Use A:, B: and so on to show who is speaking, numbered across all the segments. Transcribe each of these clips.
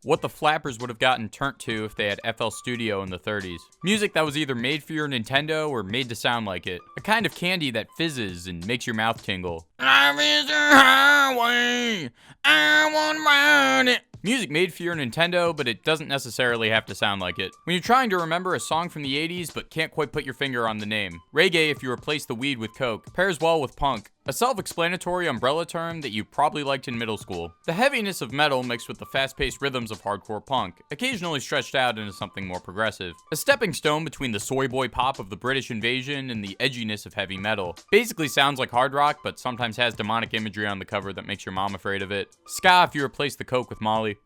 A: What the Flappers would have gotten turned to if they had FL Studio in the 30s. Music that was either made for your Nintendo or made to sound like it. A kind of candy that fizzes and makes your mouth tingle. Life is a highway, I want to ride it. Music made for your Nintendo, but it doesn't necessarily have to sound like it. When you're trying to remember a song from the 80s, but can't quite put your finger on the name. Reggae, if you replace the weed with coke, pairs well with punk. A self-explanatory umbrella term that you probably liked in middle school. The heaviness of metal mixed with the fast-paced rhythms of hardcore punk, occasionally stretched out into something more progressive. A stepping stone between the soy boy pop of the British invasion and the edginess of heavy metal. Basically sounds like hard rock, but sometimes has demonic imagery on the cover that makes your mom afraid of it. Ska if you replace the coke with Molly.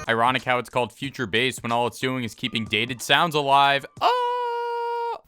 A: Ironic how it's called future bass when all it's doing is keeping dated sounds alive. Oh!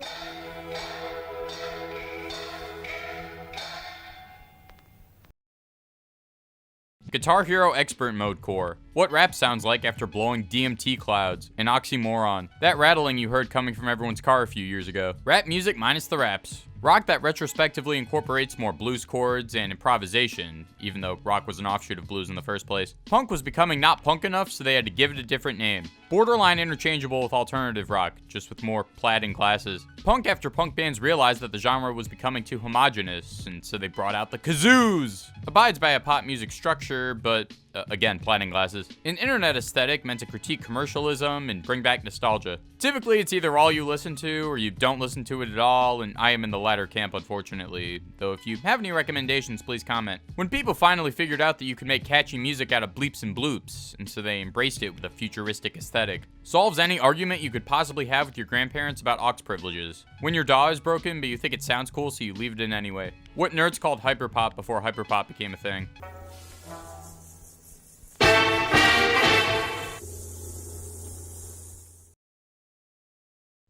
A: Guitar Hero Expert Mode Core. What rap sounds like after blowing DMT clouds. An oxymoron. That rattling you heard coming from everyone's car a few years ago. Rap music minus the raps. Rock that retrospectively incorporates more blues chords and improvisation, even though rock was an offshoot of blues in the first place. Punk was becoming not punk enough, so they had to give it a different name. Borderline interchangeable with alternative rock, just with more plaid and glasses. Punk after punk bands realized that the genre was becoming too homogenous, and so they brought out the kazoos. Abides by a pop music structure, but again, plaid and glasses. An internet aesthetic meant to critique commercialism and bring back nostalgia. Typically, it's either all you listen to or you don't listen to it at all, and I am in the latter camp, unfortunately. Though if you have any recommendations, please comment. When people finally figured out that you could make catchy music out of bleeps and bloops, and so they embraced it with a futuristic aesthetic. Solves any argument you could possibly have with your grandparents about aux privileges. When your DAW is broken, but you think it sounds cool, so you leave it in anyway. What nerds called hyperpop before hyperpop became a thing.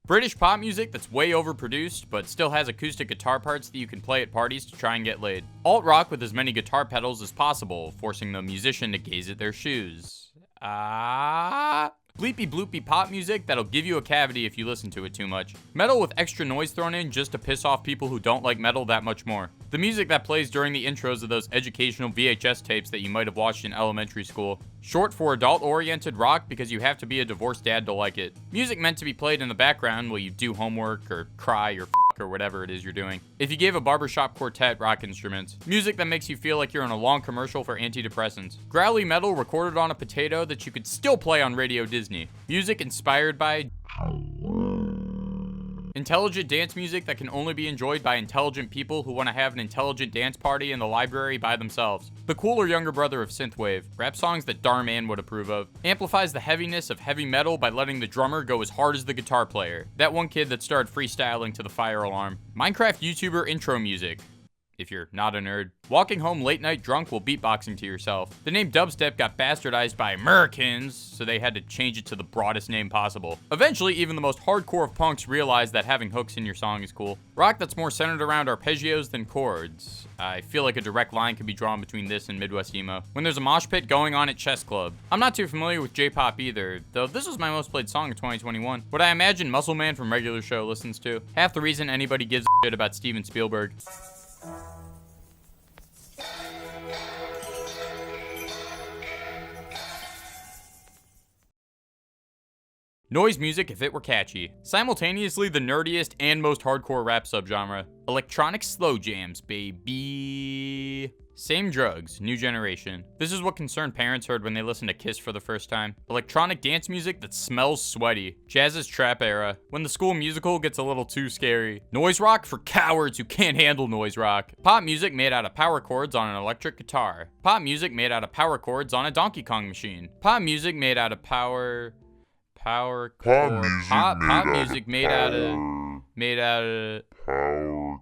A: British pop music that's way overproduced, but still has acoustic guitar parts that you can play at parties to try and get laid. Alt rock with as many guitar pedals as possible, forcing the musician to gaze at their shoes. Bleepy bloopy pop music that'll give you a cavity if you listen to it too much. Metal with extra noise thrown in just to piss off people who don't like metal that much more. The music that plays during the intros of those educational VHS tapes that you might have watched in elementary school. Short for adult-oriented rock because you have to be a divorced dad to like it. Music meant to be played in the background while you do homework or cry or or whatever it is you're doing. If you gave a barbershop quartet rock instruments. Music that makes you feel like you're in a long commercial for antidepressants. Growly metal recorded on a potato that you could still play on Radio Disney. Music inspired by intelligent dance music that can only be enjoyed by intelligent people who want to have an intelligent dance party in the library by themselves. The cooler younger brother of synthwave. Rap songs that Darman would approve of. Amplifies the heaviness of heavy metal by letting the drummer go as hard as the guitar player. That one kid that started freestyling to the fire alarm. Minecraft YouTuber intro music. If you're not a nerd. Walking home late night drunk while beatboxing to yourself. The name dubstep got bastardized by Americans, so they had to change it to the broadest name possible. Eventually, even the most hardcore of punks realized that having hooks in your song is cool. Rock that's more centered around arpeggios than chords. I feel like a direct line can be drawn between this and Midwest emo. When there's a mosh pit going on at chess club. I'm not too familiar with J-pop either, though this was my most played song of 2021. What I imagine Muscle Man from Regular Show listens to. Half the reason anybody gives a shit about Steven Spielberg. Noise music if it were catchy. Simultaneously the nerdiest and most hardcore rap subgenre. Electronic slow jams, baby. Same drugs, new generation. This is what concerned parents heard when they listened to Kiss for the first time. Electronic dance music that smells sweaty. Jazz's trap era. When the school musical gets a little too scary. Noise rock for cowards who can't handle noise rock. Pop music made out of power chords on an electric guitar. Pop music made out of power chords on a Donkey Kong machine. Pop music made out of power music made out of power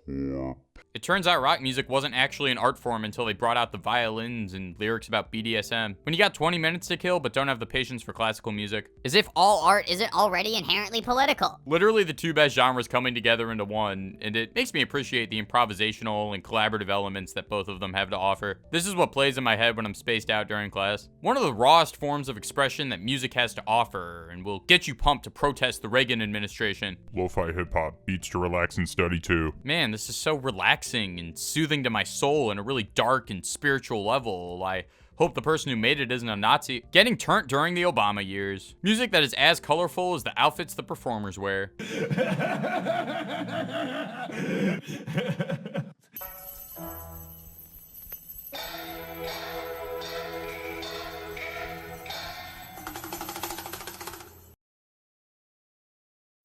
A: chord. It turns out rock music wasn't actually an art form until they brought out the violins and lyrics about BDSM. When you got 20 minutes to kill but don't have the patience for classical music.
B: As if all art isn't already inherently political.
A: Literally the two best genres coming together into one, and it makes me appreciate the improvisational and collaborative elements that both of them have to offer. This is what plays in my head when I'm spaced out during class. One of the rawest forms of expression that music has to offer, and will get you pumped to protest the Reagan administration.
C: Lo-fi hip-hop, beats to relax and study too.
A: Man, this is so relaxing relaxing and soothing to my soul in a really dark and spiritual level. I hope the person who made it isn't a Nazi. Getting turned during the Obama years. Music that is as colorful as the outfits the performers wear.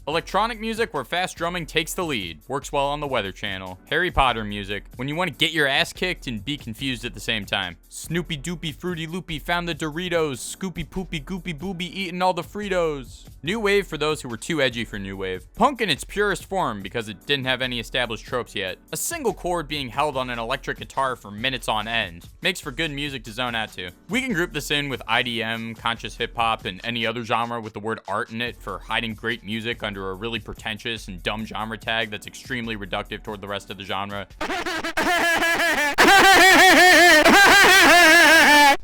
A: Electronic music where fast drumming takes the lead. Works well on the Weather Channel. Harry Potter music. When you want to get your ass kicked and be confused at the same time. Snoopy Doopy Fruity Loopy found the Doritos. Scoopy Poopy Goopy Booby eating all the Fritos. New wave for those who were too edgy for new wave. Punk in its purest form because it didn't have any established tropes yet. A single chord being held on an electric guitar for minutes on end. Makes for good music to zone out to. We can group this in with IDM, conscious hip hop, and any other genre with the word art in it for hiding great music under a really pretentious and dumb genre tag that's extremely reductive toward the rest of the genre.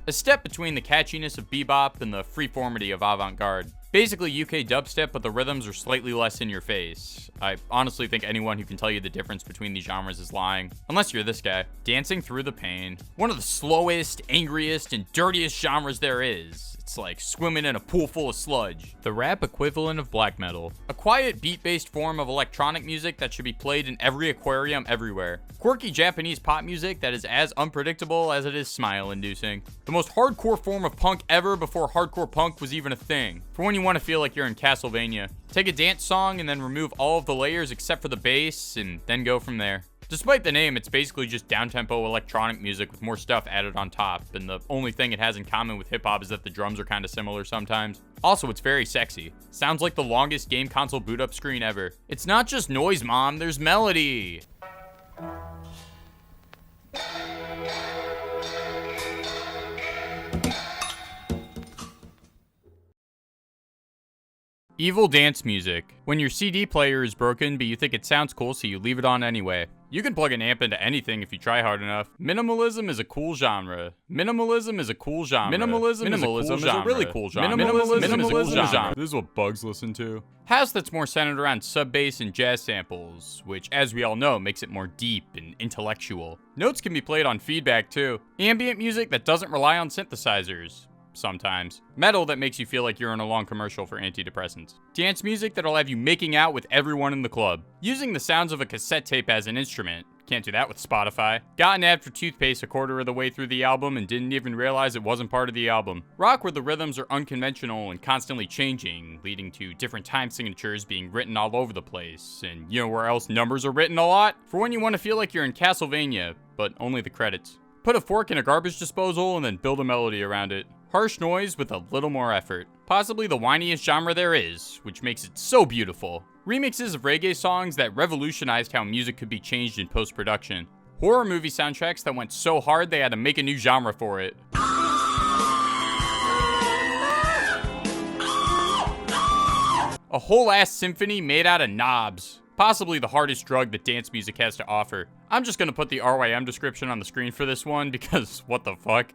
A: A step between the catchiness of bebop and the freeformity of avant-garde. Basically UK dubstep, but the rhythms are slightly less in your face. I honestly think anyone who can tell you the difference between these genres is lying. Unless you're this guy. Dancing Through the Pain. One of the slowest, angriest, and dirtiest genres there is. It's like swimming in a pool full of sludge. The rap equivalent of black metal. A quiet, beat-based form of electronic music that should be played in every aquarium everywhere. Quirky Japanese pop music that is as unpredictable as it is smile-inducing. The most hardcore form of punk ever before hardcore punk was even a thing. For when you want to feel like you're in Castlevania. Take a dance song and then remove all of the layers except for the bass, and then go from there. Despite the name, it's basically just downtempo electronic music with more stuff added on top, and the only thing it has in common with hip-hop is that the drums are kind of similar sometimes. Also, it's very sexy. Sounds like the longest game console boot-up screen ever. It's not just noise, Mom, there's melody! Evil dance music. When your CD player is broken, but you think it sounds cool, so you leave it on anyway. You can plug an amp into anything if you try hard enough. Minimalism is a cool genre. Minimalism is a cool genre. Minimalism is a really cool genre. Minimalism is a cool genre. This is what bugs listen to. House that's more centered around sub-bass and jazz samples, which, as we all know, makes it more deep and intellectual. Notes can be played on feedback, too. Ambient music that doesn't rely on synthesizers. Sometimes. Metal that makes you feel like you're in a long commercial for antidepressants. Dance music that'll have you making out with everyone in the club. Using the sounds of a cassette tape as an instrument. Can't do that with Spotify. Got an ad for toothpaste a quarter of the way through the album and didn't even realize it wasn't part of the album. Rock where the rhythms are unconventional and constantly changing, leading to different time signatures being written all over the place. And you know where else numbers are written a lot? For when you want to feel like you're in Castlevania, but only the credits. Put a fork in a garbage disposal and then build a melody around it. Harsh noise with a little more effort. Possibly the whiniest genre there is, which makes it so beautiful. Remixes of reggae songs that revolutionized how music could be changed in post-production. Horror movie soundtracks that went so hard they had to make a new genre for it. A whole-ass symphony made out of knobs. Possibly the hardest drug that dance music has to offer. I'm just gonna put the RYM description on the screen for this one because what the fuck?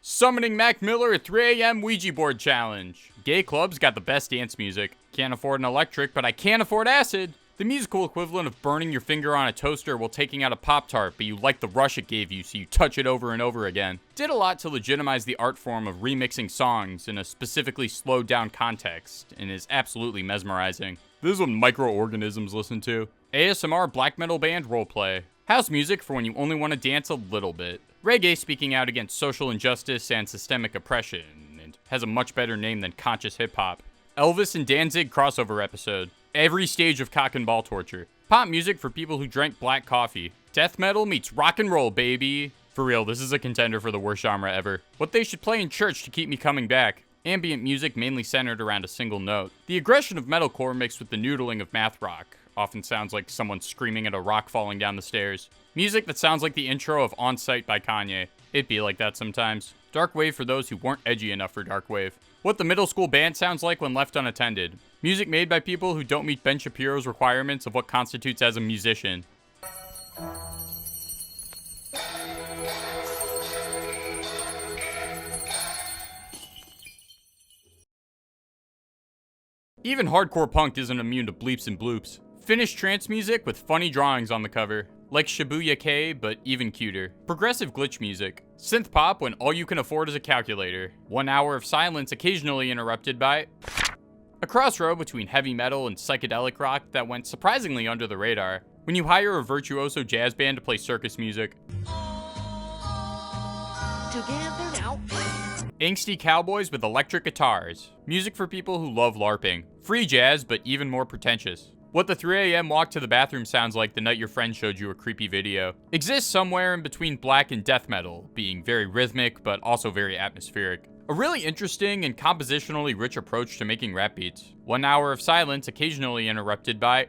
A: Summoning Mac Miller at 3 a.m. Ouija board challenge. Gay clubs got the best dance music. Can't afford an electric, but I can afford acid. The musical equivalent of burning your finger on a toaster while taking out a Pop-Tart, but you like the rush it gave you, so you touch it over and over again. Did a lot to legitimize the art form of remixing songs in a specifically slowed down context, and is absolutely mesmerizing. This is what microorganisms listen to. ASMR black metal band roleplay. House music for when you only want to dance a little bit. Reggae speaking out against social injustice and systemic oppression, and has a much better name than conscious hip-hop. Elvis and Danzig crossover episode. Every stage of cock and ball torture. Pop music for people who drank black coffee. Death metal meets rock and roll, baby. For real, this is a contender for the worst genre ever. What they should play in church to keep me coming back. Ambient music mainly centered around a single note. The aggression of metalcore mixed with the noodling of math rock. Often sounds like someone screaming at a rock falling down the stairs. Music that sounds like the intro of On Sight by Kanye. It'd be like that sometimes. Dark wave for those who weren't edgy enough for dark wave. What the middle school band sounds like when left unattended. Music made by people who don't meet Ben Shapiro's requirements of what constitutes as a musician. Even hardcore punk isn't immune to bleeps and bloops. Finnish trance music with funny drawings on the cover. Like Shibuya K, but even cuter. Progressive glitch music. Synth pop when all you can afford is a calculator. 1 hour of silence occasionally interrupted by a crossroad between heavy metal and psychedelic rock that went surprisingly under the radar. When you hire a virtuoso jazz band to play circus music.
C: Together now.
A: Angsty cowboys with electric guitars. Music for people who love LARPing. Free jazz, but even more pretentious. What the 3 a.m. walk to the bathroom sounds like the night your friend showed you a creepy video. Exists somewhere in between black and death metal, being very rhythmic, but also very atmospheric. A really interesting and compositionally rich approach to making rap beats. 1 hour of silence occasionally interrupted by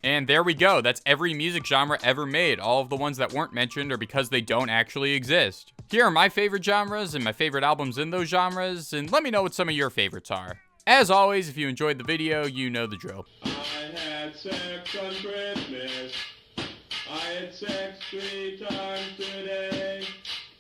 A: and there we go, that's every music genre ever made. All of the ones that weren't mentioned are because they don't actually exist. Here are my favorite genres and my favorite albums in those genres, and let me know what some of your favorites are. As always, if you enjoyed the video, you know the drill.
D: I had sex on Christmas. I had sex 3 times today.